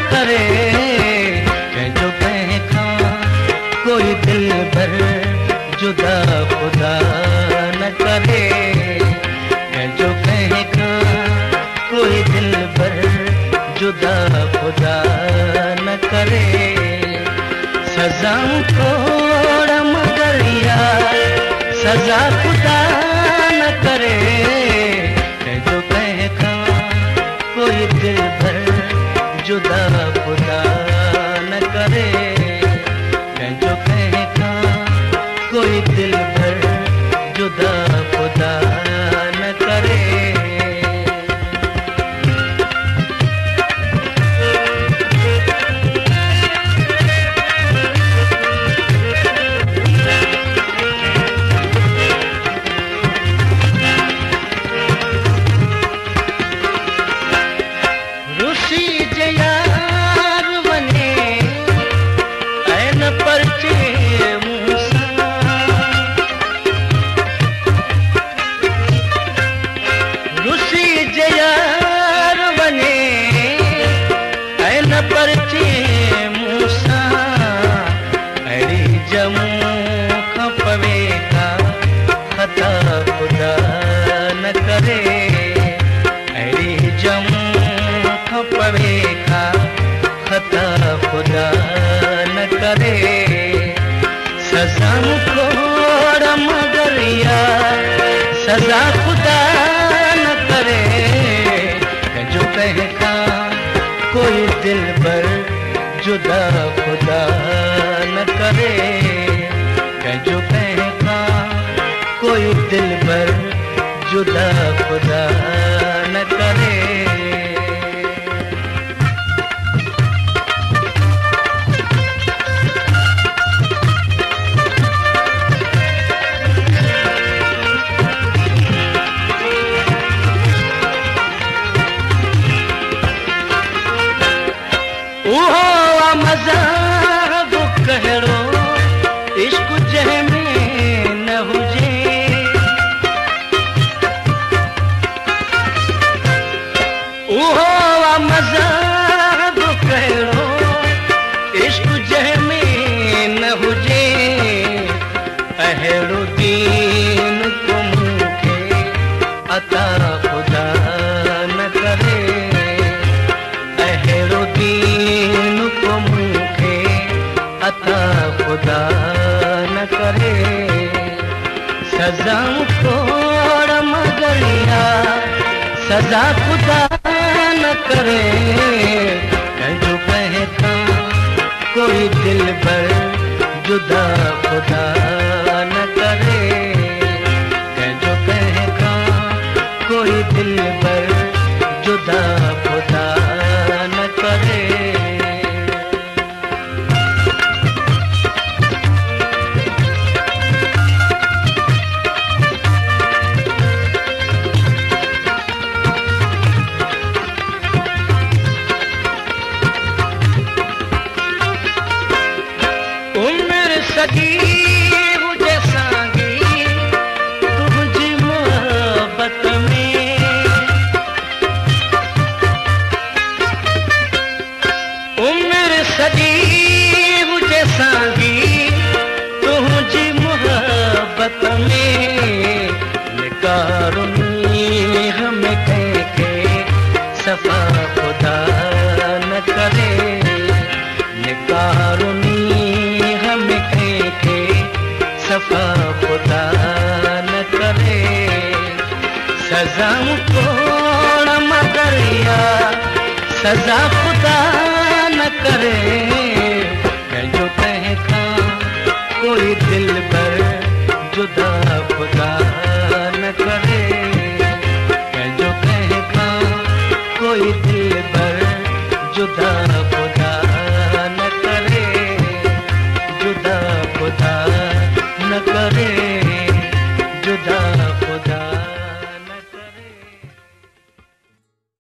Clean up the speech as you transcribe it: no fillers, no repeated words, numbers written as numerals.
करे, जो कहका कोई दिल भर जुदा खुदा न करे, जो कहका कोई दिल भर जुदा खुदा न करे। सजाऊं थोड़ा मगर यार सजा खुदा न करे, जो कहका कोई दिल भर जुदा खुदा न करे, जो कहका कोई दिल भर जुदा खुदा न करे। खुदा न करे, अरे जमू खपवे का खता खुदा न करे। सजा थोड़ा मगर यार सजा खुदा न करे, जो कहका कोई दिल भर जुदा खुदा न करे, जो कहका कोई दिल भर जुदा खुदा न करे। ओहो मज़हब कहिड़ो इश्क जंहिंमें न हुजे, ओहो मज़हब कहिड़ो इश्क जंहिंमें न हुजे, अहिड़ो दीन को मूंखे अता खुदा न करे, अहिड़ो दीन को मूंखे अता खुदा न करे। सजाऊं थोड़ा मगर यार सजा खुदा न करे, जो कहका कोई दिल भर जुदा खुदा न करे, जो कहका कोई दिल भर जुदा खुदा न करे। उम्र सदी हुजे सांगी तुझी मोहब्बत में, उम्र सदी हुजे सांगी तुझी मोहब्बत में, निकारुनी हमें कहके सफा खुदा न करे, निकारुनी सफा खुदा न करे। सजाऊं थोड़ा मगर यार सजा खुदा न करे, जो कहका कोई दिल भर जुदा खुदा न करे, जो कहका कोई दिल भर जुदा खुदा न करे, जुदा खुदा न करे।